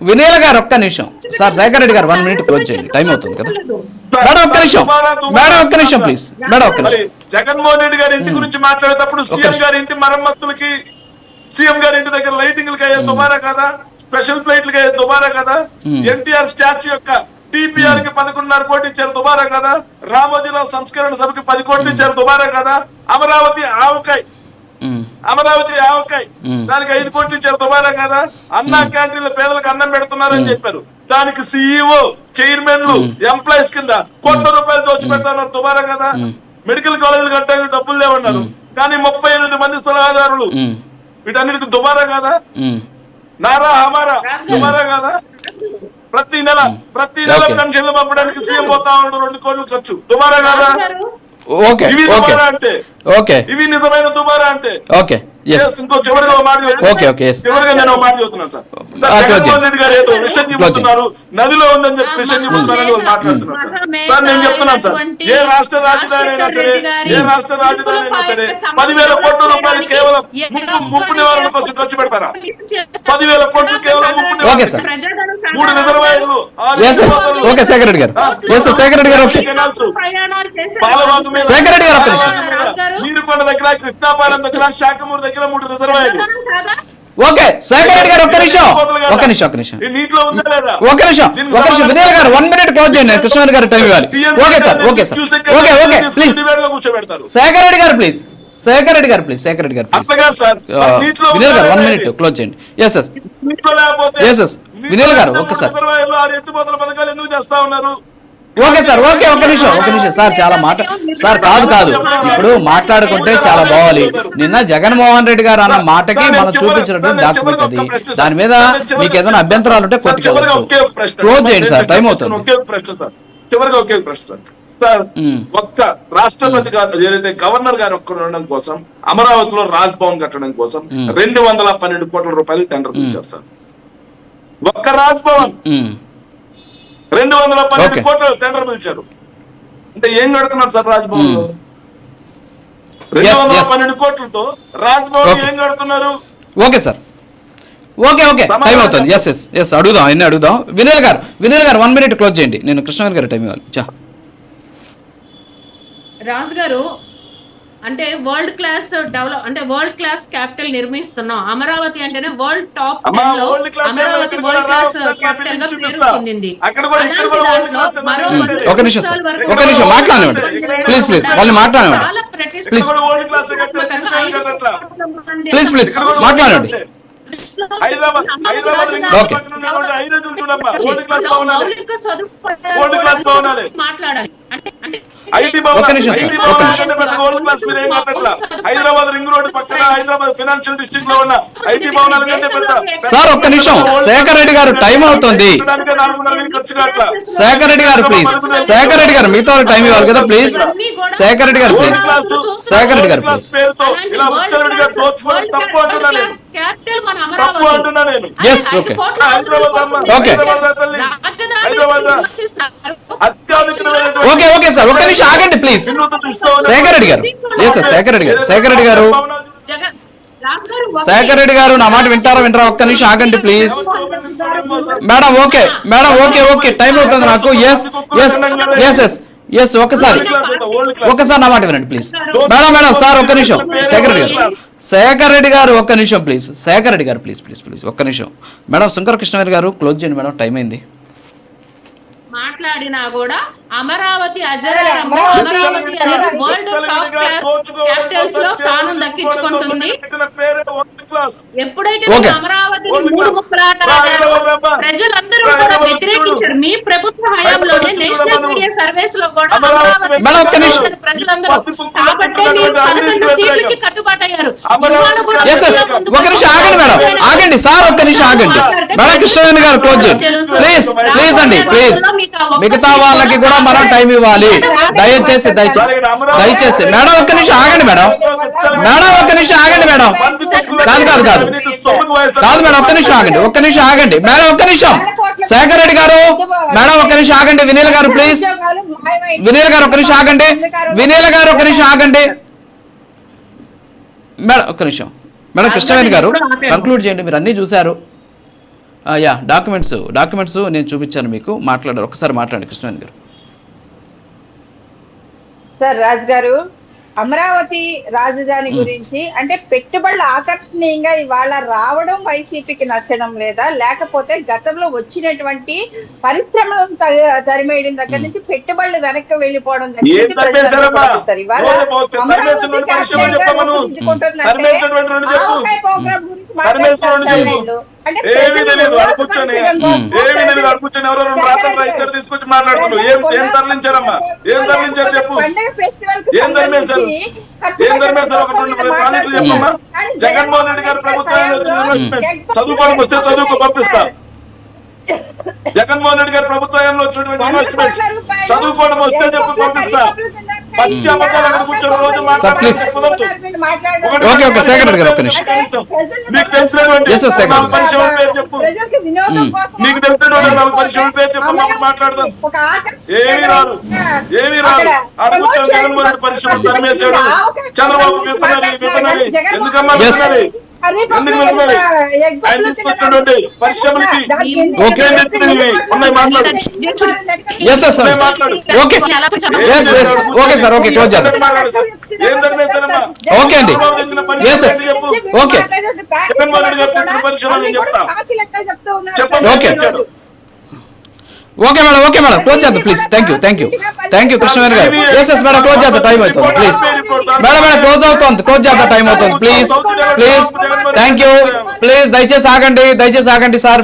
వినీల గారు ఒక్క నిమిషం సార్, శేఖర్ రెడ్డి గారు 1 minute క్లోజ్ చేయండి, టైం అవుతుంది కదా. మేడం ఒక్క నిమిషం, మేడం ఒక్క నిమిషం ప్లీజ్, మేడం ఒక్క నిమిషం. జగన్మోహన్ రెడ్డి గారి ఇంటి గురించి మాట్లాడేటప్పుడు సీఎం గారి ఇంటి మరమ్మతులకి, సీఎం గారి ఇంటి దగ్గర లైటింగ్లకి అయ్యే దుమారా కదా, స్పెషల్ ఫ్లైట్లకి అయ్యే దుమారా కదా, ఎన్టీఆర్ స్టాచ్యూ యొక్క టీపీఆర్ కి 11.5 కోట్లు ఇచ్చారు దుబారా కదా, రామోజీరావు సంస్కరణ సభకి 10 కోట్లు ఇచ్చారు దుబారా కదా, అమరావతి ఆవకాయ దానికి 5 కోట్లు ఇచ్చారు దుబారా కదా, అన్నా క్యాంటీన్ల పేదలకు అన్నం పెడుతున్నారని చెప్పారు, దానికి సిఇఓ చైర్మన్లు ఎంప్లాయీస్ కింద కోట్ల రూపాయలు దోచిపెడతాన్నారు దుబారా కదా, మెడికల్ కాలేజీలు కట్టడానికి డబ్బులు లేవన్నారు, కానీ 38 మంది సలహాదారులు, వీటన్నిటికి దుబారా కదా, నారా హమారా దుబారా కదా, ప్రతి నెల పెన్షన్లు పంపడానికి సీఎం పోతా ఉన్నాడు, 2 కోట్లు ఖర్చు దుబారా కదా. ఇవి దుబారా అంటే, ఇవి నిజమైన దుబారా అంటే. ఇంకో చివరిగా నేను మాట చెబుతున్నాను సార్. జగన్మోహన్ రెడ్డి గారు ఏదో విషయం చెబుతున్నారు, నదిలో ఉందని చెప్పి విషయం చెబుతున్నారని మాట్లాడుతున్నారు సార్. నేను చెప్తున్నాను సార్, ఏ రాష్ట్ర రాజధాని అయినా సరే, 10,000 కోట్ల రూపాయలు కేవలం ముప్పు నివారణ కోసం ఖర్చు పెడతారా? 10,000 కోట్లు కేవలం ముప్పు నివారణ, 3 రిజర్వాయర్లు, శేఖర్ రెడ్డి గారు, నీరుకొండ దగ్గర, కృష్ణాపాలెం దగ్గర, శాఖమూరు దగ్గర 3 రిజర్వాయర్లు. శేఖర్ రెడ్డి గారు ఒక్క నిమిషం, వినయ్ గారు 1 minute క్లోజ్ చేయండి, కృష్ణ గారు టైం ఇవ్వాలి. ప్లీజ్ శేఖర్ రెడ్డి గారు ప్లీజ్, వినయ్ గారు 1 minute క్లోజ్ చేయండి. వినయ్ గారు ఒక్కసారి. ఒక్క నిమిషం సార్, చాలా సార్ కాదు ఇప్పుడు మాట్లాడుకుంటే చాలా బావాలి. నిన్న జగన్మోహన్ రెడ్డి గారు అన్న మాటకి మనం చూపించినటువంటి డాక్యుమెంట్ అది, దాని మీద మీకు ఏదైనా అభ్యంతరాలు ఉంటే కొట్టుకోవచ్చు. క్లోజ్ చేయండి సార్, టైం అవుతుంది. చివరిగా ఒకే ప్రశ్న సార్, ఒక్క రాష్ట్రపతి గారు ఏదైతే గవర్నర్ గారు ఒక్క ఉండడం కోసం అమరావతిలో రాజ్ భవన్ కట్టడం కోసం 212 కోట్ల రూపాయలు టెండర్ ఇచ్చారు సార్. ఒక్క రాజ్ భవన్ 212 కోట్ల టెండర్ పిలిచారు అంటే ఏం కడుతున్నారు సార్ రాజ్భవన్ లో? 212 కోట్లతో రాజ్భవన్ ఏం కడుతున్నారు? ఓకే సార్, టైం అవుతుంది. అడుగుదాం. వినయ్ గారు 1 minute క్లోజ్ చేయండి, నేను కృష్ణ గారు టైం ఇవ్వాలి. రాజు గారు, అంటే వరల్డ్ క్లాస్ క్యాపిటల్ నిర్మిస్తున్నాం. అమరావతి అంటేనే వరల్డ్ టాప్ 10 లో అమరావతి వరల్డ్ క్లాస్ క్యాపిటల్ గా పేరు పొందింది. ఒక నిమిషం మాట్లాడండి ప్లీజ్, వాళ్ళు మాట్లాడండి ప్లీజ్ మాట్లాడండి. మాట్లాడాలి హైదరాబాద్ రింగ్ రోడ్ పక్కన హైదరాబాద్ ఫైనాన్షియల్ డిస్ట్రిక్ట్ లో ఉన్న ఐటీ భవనాల కంటే పెద్ద. సార్ ఒక్క నిమిషం, శేఖర్ రెడ్డి గారు టైం అవుతుంది. శేఖర్ రెడ్డి గారు ప్లీజ్, మిగతా టైం ఇవ్వాలి కదా ప్లీజ్. శేఖర్ రెడ్డి గారు ప్లీజ్. ఓకే సార్, ఒక్క నిమిషం ఆగండి ప్లీజ్. శేఖర్ రెడ్డి గారు నా మాట వింటారా? ఒక్క నిమిషం ఆగండి ప్లీజ్. మేడం ఓకే, టైం అవుతుంది నాకు. ఒకసారి నా మాట వినండి ప్లీజ్. మేడం సార్ ఒక్క నిమిషం. శేఖర్ రెడ్డి గారు ఒక్క నిమిషం ప్లీజ్. ఒక్క నిమిషం మేడం. శంకర కృష్ణ గారు క్లోజ్ చేయండి మేడం, టైం అయింది. మాట్లాడినా కూడా అమరావతి అజరారంభం, అమరావతి అనేది వరల్డ్ టాప్ క్లాస్ క్యాపిటల్స్ లో స్థానం దక్కించుకుంటుంది. ఎప్పుడైతే అమరావతి 3 ముక్కలాట ప్రజలందరూ కూడా వ్యతిరేకించారు. మీ ప్రభుత్వ హయాంలోనే నేషనల్ మీడియా సర్వేస్ లో కూడా ప్రజలందరూ, కాబట్టి మీరు 11 సీట్లకి కట్టుబాటయ్యారు. ఆగండి సార్, ఒక్క నిమిషం ఆగండి. మేడం కృష్ణవేణి గారు క్లోజ్ చేయండి ప్లీజ్ అండి, ప్లీజ్. మిగతా వాళ్ళకి కూడా మనం టైం ఇవ్వాలి దయచేసి. మేడం ఒక్క నిమిషం ఆగండి మేడం. కాదు మేడం, ఒక్క నిమిషం ఆగండి మేడం, ఒక్క నిమిషం. శేఖర్ రెడ్డి గారు మేడం ఒక్క నిమిషం ఆగండి. వినీల్ గారు ప్లీజ్. వినీల్ గారు ఒక్క నిమిషం ఆగండి. మేడం ఒక్క నిమిషం. మేడం కృష్ణవేణి గారు కంక్లూడ్ చేయండి, మీరు అన్ని చూశారు. యా డాక్యుమెంట్స్ నేను చూపించాను మీకు. మాట్లాడారు, ఒకసారి మాట్లాడండి కృష్ణవేణి గారు. సార్ రాజు గారు, అమరావతి రాజధాని గురించి అంటే పెట్టుబడులు ఆకర్షణీయంగా ఇవాళ రావడం వైసీపీకి నచ్చడం లేదా, లేకపోతే గతంలో వచ్చినటువంటి పరిశ్రమలను తరిమేయడం దగ్గర నుంచి పెట్టుబడులు వెనక్కి వెళ్ళిపోవడం దగ్గర నుంచి ప్రోగ్రామ్ గురించి మాట్లాడుతున్నారు. ఏమీ తెలియదు వాడు కూర్చొని ఎవరో 2 రాత్రులు రైతులు తీసుకొచ్చి మాట్లాడుతున్నారు. ఏం తరలించారమ్మా? ఏం తరలించారు చెప్పు. ఏం తరలించారు? ఒక 2 ప్రాజెక్టులు చెప్పమ్మా. జగన్మోహన్ రెడ్డి గారి ప్రభుత్వాన్ని వచ్చిన ఇన్వెస్ట్మెంట్ చదువుకోవడం వస్తే చదువుకు పంపిస్తా. జగన్మోహన్ రెడ్డి గారి ప్రభుత్వంలో వచ్చినటువంటి ఇన్వెస్ట్మెంట్స్ చదువుకోవడం వస్తే చెప్పు పంపిస్తా. పచ్చి అబద్ధాలు అక్కడ కూర్చొని రోజు ఓకే శేఖర్ రెడ్డి గారు ఒక్క నిమిషం. మీకు తెలిసినటువంటి పరిశ్రమల పేరు చెప్పు. నీకు తెలిసినటువంటి 4 పరిశ్రమల పేరు చెప్పు, మాట్లాడదాం. ఏమీ రాదు. అక్కడ కూర్చొని జగన్మోహన్ రెడ్డి పరిశ్రమలు తరిమేసాడు. చంద్రబాబు విత్తనాలి ఎందుకమ్మా విత్తనాలి? ఎందుకు విత్తనాలి? ఆయన తీసుకొచ్చినటువంటి పరిశ్రమలకి ఉన్నాయి మాట్లాడు. ఓకే సార్, ఓకే క్లోజ్ చేద్దాం. ఏం తరిమేశారమ్మా? ఓకే అండి, చెప్పు. ఓకే జగన్మోహన్ రెడ్డి గారు తెచ్చిన పరిశ్రమలు నేను చెప్తా. చెప్పండి. ఓకే మేడం క్లోజ్ చేద్దాం ప్లీజ్. థ్యాంక్ యూ కృష్ణవేణి గారు. ఎస్ మేడం క్లోజ్ చేద్దాం, టైం అవుతుంది ప్లీజ్. మేడం క్లోజ్ చేద్దాం, టైం అవుతుంది ప్లీజ్. Thank you please. దయచేసి ఆగండి సార్.